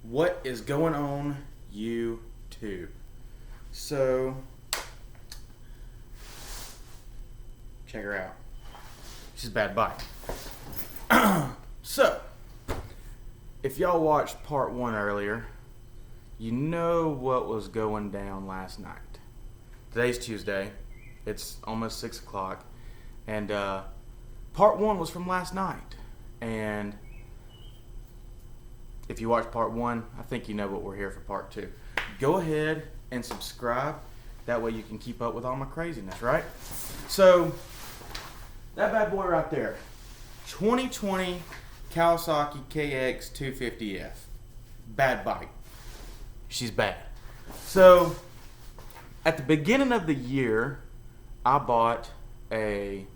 What is going on YouTube? So, check her out. She's a bad bike. So, if y'all watched part 1 earlier, you know what was going down last night. Today's Tuesday. It's almost 6 o'clock. And part 1 was from last night. And if you watched part 1, I think you know what we're here for part 2. Go ahead and subscribe. That way you can keep up with all my craziness, right? So, that bad boy right there. 2020 Kawasaki KX 250F. Bad bike. She's bad. So, at the beginning of the year, I bought a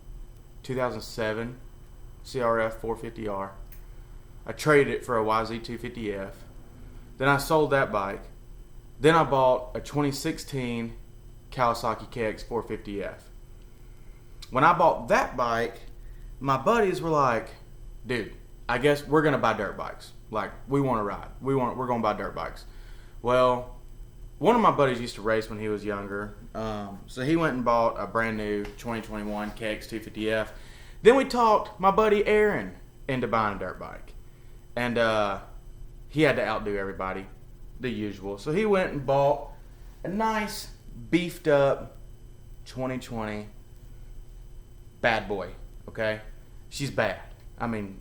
2007 CRF 450R. I traded it for a YZ250F. Then I sold that bike. Then I bought a 2016 Kawasaki KX 450F. When I bought that bike, my buddies were like, dude, I guess we're going to buy dirt bikes. Like, we want to ride. We're going to buy dirt bikes. Well, one of my buddies used to race when he was younger. So he went and bought a brand new 2021 KX 250F. Then we talked my buddy Aaron into buying a dirt bike. And he had to outdo everybody, the usual. So he went and bought a nice, beefed up 2020 bad boy, okay? She's bad. I mean,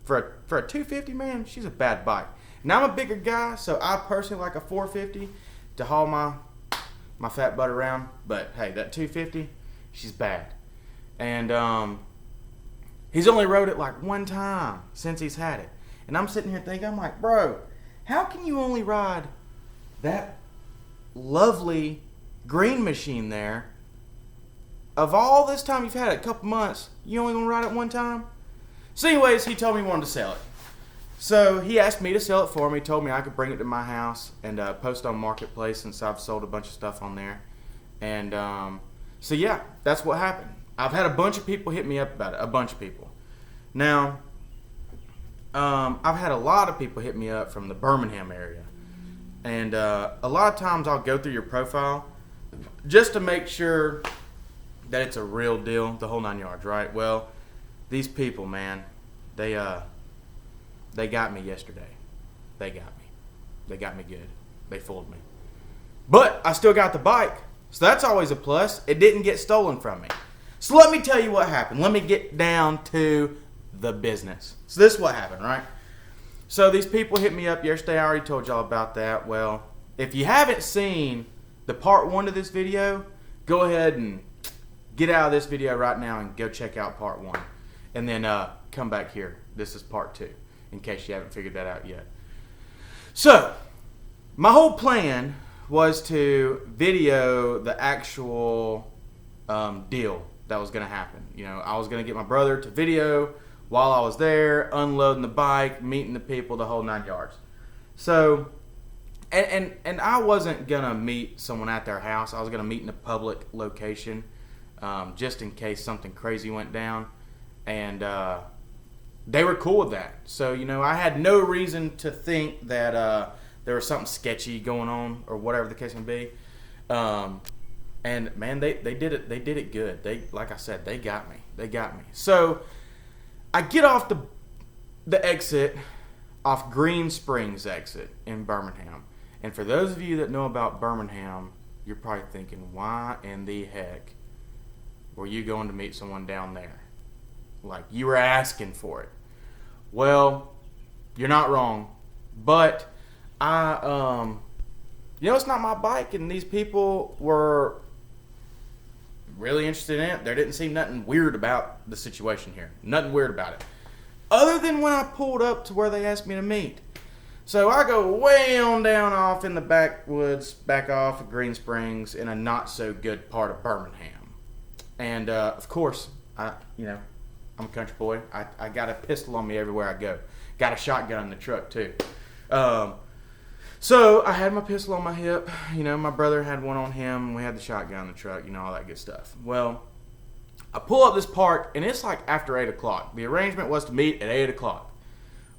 for a 250, man, she's a bad bike. Now I'm a bigger guy, so I personally like a 450 to haul my fat butt around. But hey, that 250, she's bad. And he's only rode it like one time since he's had it. And I'm sitting here thinking, I'm like, bro, how can you only ride that lovely green machine there? Of all this time you've had it, a couple months, you only gonna ride it one time? So anyways, he told me he wanted to sell it. So he asked me to sell it for him. He told me I could bring it to my house and post on Marketplace since I've sold a bunch of stuff on there. And so yeah, that's what happened. I've had a bunch of people hit me up about it. A bunch of people. Now, I've had a lot of people hit me up from the Birmingham area. And a lot of times I'll go through your profile just to make sure that it's a real deal, the whole 9 yards, right? Well, these people, man, they got me yesterday. They got me. They got me good. They fooled me. But I still got the bike, so that's always a plus. It didn't get stolen from me. So let me tell you what happened. Let me get down to the business. So this is what happened, right? So these people hit me up yesterday. I already told y'all about that. Well, if you haven't seen the part 1 of this video, go ahead and get out of this video right now and go check out part 1. And then come back here. This is part 2, in case you haven't figured that out yet. So, my whole plan was to video the actual deal that was going to happen. You know, I was going to get my brother to video while I was there, unloading the bike, meeting the people, the whole 9 yards. So, and I wasn't going to meet someone at their house. I was going to meet in a public location, just in case something crazy went down. And they were cool with that. So, you know, I had no reason to think that there was something sketchy going on or whatever the case may be. And man, they did it. They did it good. They, like I said, they got me. They got me. So I get off the exit off Green Springs exit in Birmingham. And for those of you that know about Birmingham, you're probably thinking, why in the heck were you going to meet someone down there? Like, you were asking for it. Well, you're not wrong. But you know, it's not my bike, and these people were really interested in it. There didn't seem nothing weird about the situation here. Nothing weird about it. Other than when I pulled up to where they asked me to meet. So I go way on down off in the backwoods, back off of Green Springs in a not so good part of Birmingham. And of course, I'm a country boy. I got a pistol on me everywhere I go. Got a shotgun in the truck too. So I had my pistol on my hip. You know, my brother had one on him. And we had the shotgun in the truck. You know, all that good stuff. Well, I pull up this park, and it's like after 8 o'clock. The arrangement was to meet at 8 o'clock.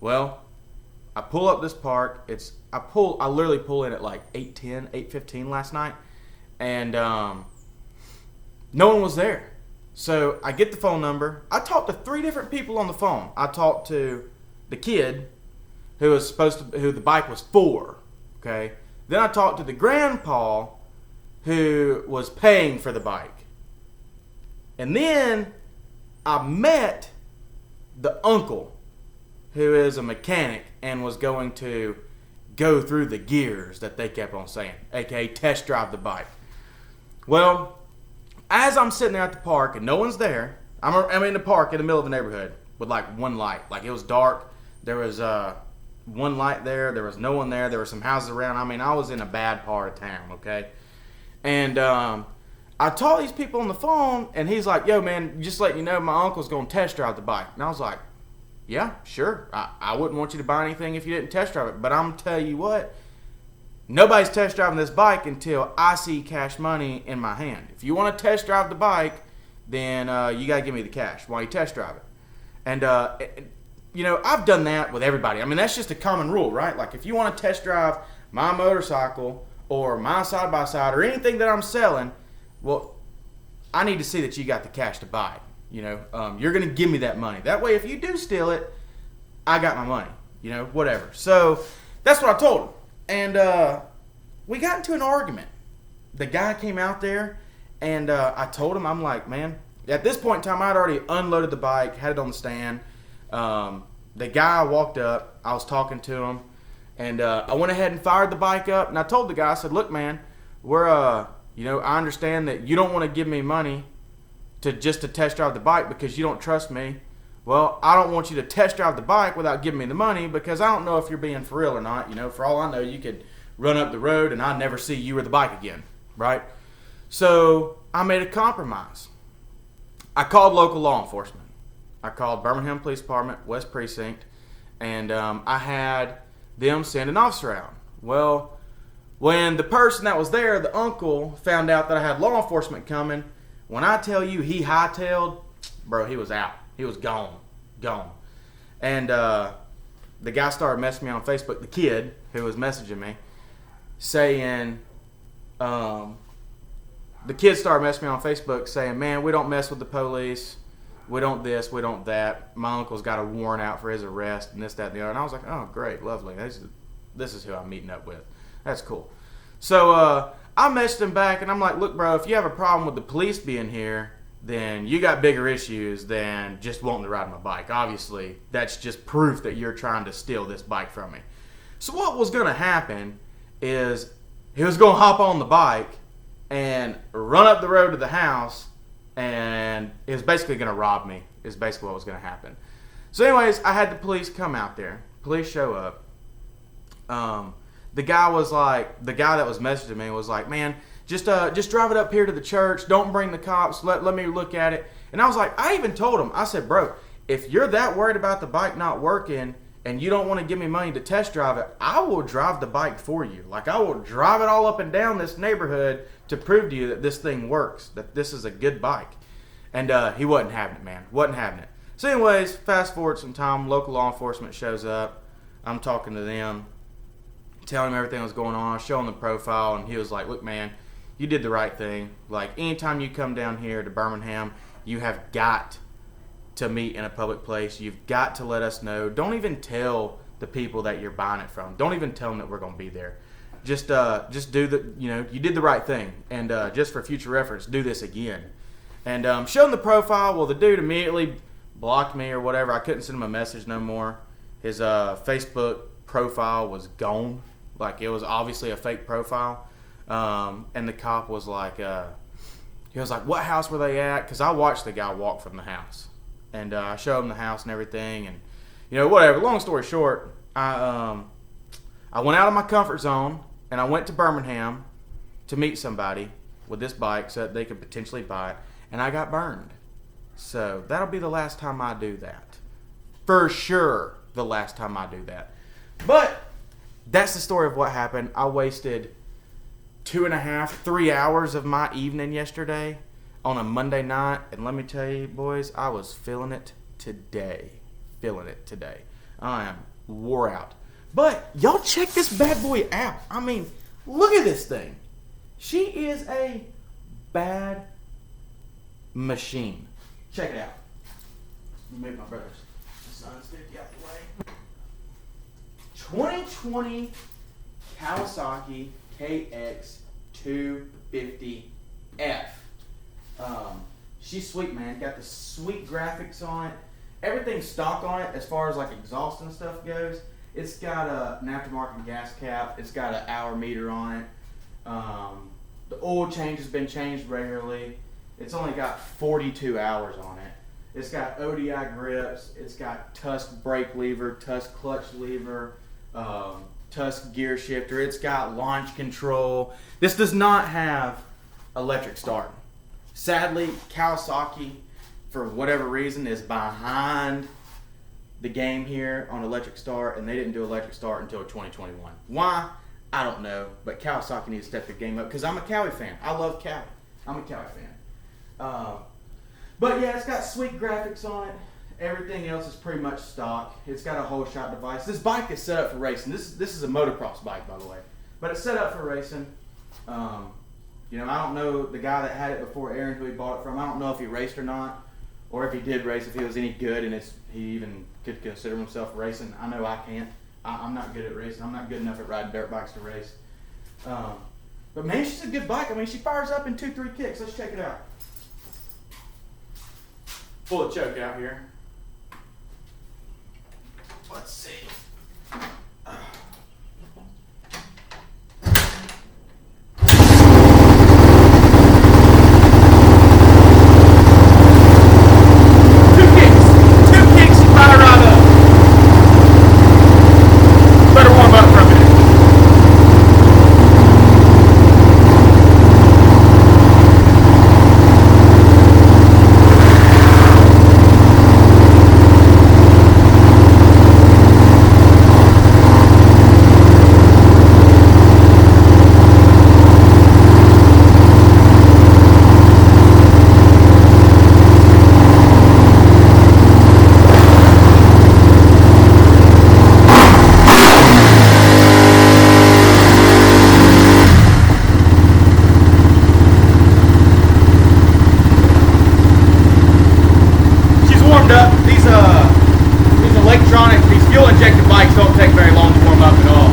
Well, I pull up this park. I literally pull in at like 8:10, 8:15 last night, and no one was there. So I get the phone number. I talked to 3 different people on the phone. I talked to the kid who the bike was for. Okay. Then I talked to the grandpa who was paying for the bike. And then I met the uncle who is a mechanic and was going to go through the gears that they kept on saying, aka test drive the bike. Well, as I'm sitting there at the park and no one's there, I'm in the park in the middle of the neighborhood with like one light. Like it was dark. There was one light there. There was no one there. There were some houses around. I mean, I was in a bad part of town, okay? And I told these people on the phone, and he's like, yo, man, just letting you know, my uncle's going to test drive the bike. And I was like, yeah, sure. I wouldn't want you to buy anything if you didn't test drive it. But I'm tell you what, nobody's test driving this bike until I see cash money in my hand. If you want to test drive the bike, then you got to give me the cash while you test drive it. And, you know, I've done that with everybody. I mean, that's just a common rule, right? Like, if you want to test drive my motorcycle or my side-by-side or anything that I'm selling, well, I need to see that you got the cash to buy it. You know, you're going to give me that money. That way, if you do steal it, I got my money. You know, whatever. So, that's what I told him. And we got into an argument. The guy came out there, and I told him, I'm like, man, at this point in time, I'd already unloaded the bike, had it on the stand. The guy walked up, I was talking to him, and I went ahead and fired the bike up, and I told the guy, I said, look, man, we're, you know, I understand that you don't want to give me money to test drive the bike because you don't trust me. Well, I don't want you to test drive the bike without giving me the money because I don't know if you're being for real or not. You know, for all I know, you could run up the road and I'd never see you or the bike again, right? So I made a compromise. I called local law enforcement. I called Birmingham Police Department, West Precinct, and I had them send an officer out. Well, when the person that was there, the uncle, found out that I had law enforcement coming, when I tell you he hightailed, bro, he was out. He was gone. And the guy started messaging me on Facebook, the kid who was messaging me, saying, the kid started messaging me on Facebook saying, man, we don't mess with the police. We don't this, we don't that. My uncle's got a warrant out for his arrest and this, that, and the other. And I was like, oh, great, lovely. This is who I'm meeting up with. That's cool. So I messaged him back, and I'm like, look, bro, if you have a problem with the police being here, then you got bigger issues than just wanting to ride my bike. Obviously, that's just proof that you're trying to steal this bike from me. So what was going to happen is he was going to hop on the bike and run up the road to the house, and it was basically going to rob me, is basically what was going to happen. So anyways, I had the police come out there. Police show up. The guy that was messaging me was like, man, just drive it up here to the church. Don't bring the cops. Let me look at it. And I was like, I even told him, I said, bro, if you're that worried about the bike not working and you don't want to give me money to test drive it, I will drive the bike for you. Like, I will drive it all up and down this neighborhood to prove to you that this thing works, that this is a good bike. And he wasn't having it, man. Wasn't having it. So anyways, fast forward some time, local law enforcement shows up. I'm talking to them, telling him everything that was going on, showing the profile, and he was like, look, man, you did the right thing. Like, anytime you come down here to Birmingham, you have got to meet in a public place. You've got to let us know. Don't even tell the people that you're buying it from. Don't even tell them that we're going to be there. Just do you did the right thing. And just for future reference, do this again. And showing the profile, well, the dude immediately blocked me or whatever. I couldn't send him a message no more. His Facebook profile was gone. Like, it was obviously a fake profile. And the cop was like, he was like, what house were they at? Because I watched the guy walk from the house. And I showed him the house and everything. And, whatever. Long story short, I went out of my comfort zone, and I went to Birmingham to meet somebody with this bike so that they could potentially buy it. And I got burned. So that'll be the last time I do that. For sure, the last time I do that. But that's the story of what happened. I wasted 2.5, 3 hours of my evening yesterday on a Monday night. And let me tell you, boys, I was feeling it today. I am wore out. But y'all check this bad boy out. I mean, look at this thing. She is a bad machine. Check it out. Let me make my brother's son's 50 out the way. 2020 Kawasaki KX250F. She's sweet, man. Got the sweet graphics on it. Everything's stock on it as far as like exhaust and stuff goes. It's got an aftermarket gas cap. It's got an hour meter on it. The oil change has been changed regularly. It's only got 42 hours on it. It's got ODI grips. It's got Tusk brake lever, Tusk clutch lever, Tusk gear shifter. It's got launch control. This does not have electric start. Sadly, Kawasaki, for whatever reason, is behind the game here on electric start, and they didn't do electric start until 2021. Why? I don't know, but Kawasaki needs to step their game up because I'm a Cowie fan. I love Cowie. I'm a Cowie fan. But yeah, it's got sweet graphics on it. Everything else is pretty much stock. It's got a whole shot device. This bike is set up for racing. This is a motocross bike, by the way, but it's set up for racing. You know, I don't know the guy that had it before Aaron, who he bought it from. I don't know if he raced or not, or if he did race, if he was any good, and he even could consider himself racing. I know I can't. I'm not good at racing. I'm not good enough at riding dirt bikes to race. But man, she's a good bike. I mean, she fires up in 2-3 kicks. Let's check it out. Pull the choke out here. Let's see. These fuel injected bikes don't take very long to warm up at all.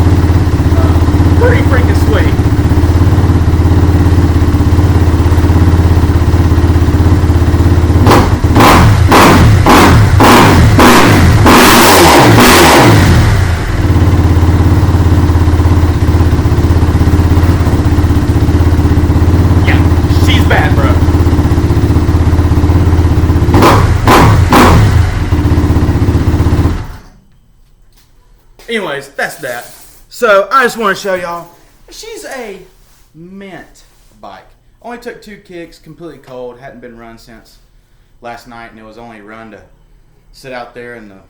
Pretty freaking sweet. Yeah, she's bad, bro. Anyways, that's that. So I just want to show y'all, she's a mint bike. Only took 2 kicks, completely cold, hadn't been run since last night, and it was only run to sit out there in the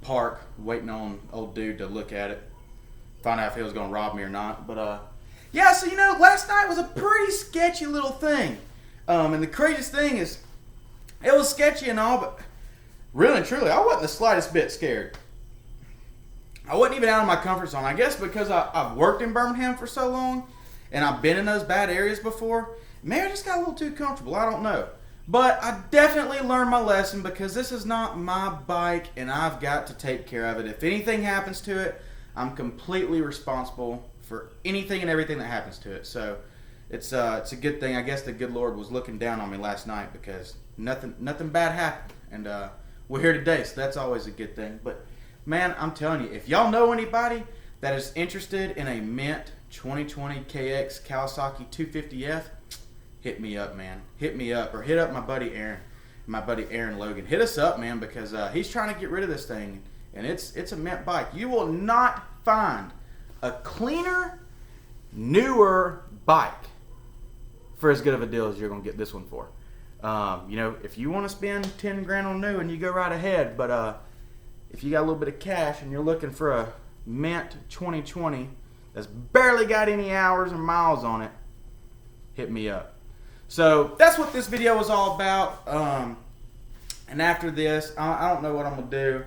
park waiting on old dude to look at it, find out if he was going to rob me or not. But yeah, so you know, last night was a pretty sketchy little thing. And the craziest thing is, it was sketchy and all, but really and truly, I wasn't the slightest bit scared. I wasn't even out of my comfort zone. I guess because I've worked in Birmingham for so long and I've been in those bad areas before, maybe I just got a little too comfortable. I don't know. But I definitely learned my lesson because this is not my bike and I've got to take care of it. If anything happens to it, I'm completely responsible for anything and everything that happens to it. So it's a good thing. I guess the good Lord was looking down on me last night because nothing bad happened. And we're here today, so that's always a good thing. But man, I'm telling you, if y'all know anybody that is interested in a mint 2020 KX Kawasaki 250F, hit me up, man. Hit me up, or hit up my buddy Aaron Logan. Hit us up, man, because he's trying to get rid of this thing, and it's a mint bike. You will not find a cleaner, newer bike for as good of a deal as you're going to get this one for. You know, if you want to spend 10 grand on new, and you go right ahead, but if you got a little bit of cash and you're looking for a mint 2020 that's barely got any hours or miles on it, hit me up. So that's what this video was all about. And after this, I don't know what I'm going to do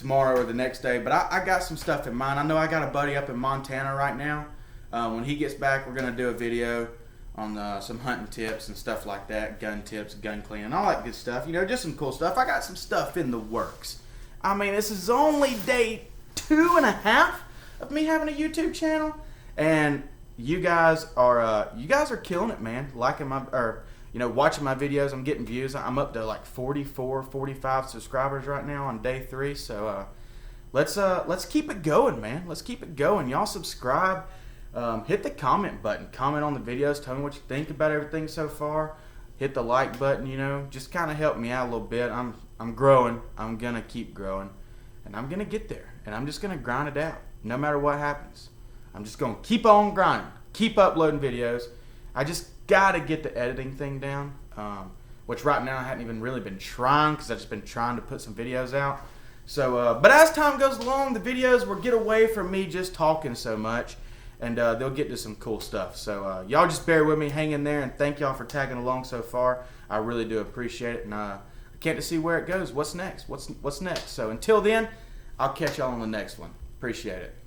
tomorrow or the next day. But I got some stuff in mind. I know I got a buddy up in Montana right now. When he gets back, we're going to do a video on some hunting tips and stuff like that. Gun tips, gun cleaning, all that good stuff. You know, just some cool stuff. I got some stuff in the works. I mean, this is only day 2.5 of me having a YouTube channel. And you guys are killing it, man. Liking my, or watching my videos. I'm getting views. I'm up to like 44, 45 subscribers right now on day 3. So let's keep it going, man. Let's keep it going. Y'all subscribe. Hit the comment button. Comment on the videos. Tell me what you think about everything so far. Hit the like button. Just kind of help me out a little bit. I'm growing. I'm gonna keep growing, and I'm gonna get there. And I'm just gonna grind it out, no matter what happens. I'm just gonna keep on grinding. Keep uploading videos. I just gotta get the editing thing down, which right now I haven't even really been trying because I've just been trying to put some videos out. So, but as time goes along, the videos will get away from me just talking so much, and they'll get to some cool stuff. So y'all just bear with me, hang in there, and thank y'all for tagging along so far. I really do appreciate it, and I can't see where it goes. What's next? What's next? So until then, I'll catch y'all on the next one. Appreciate it.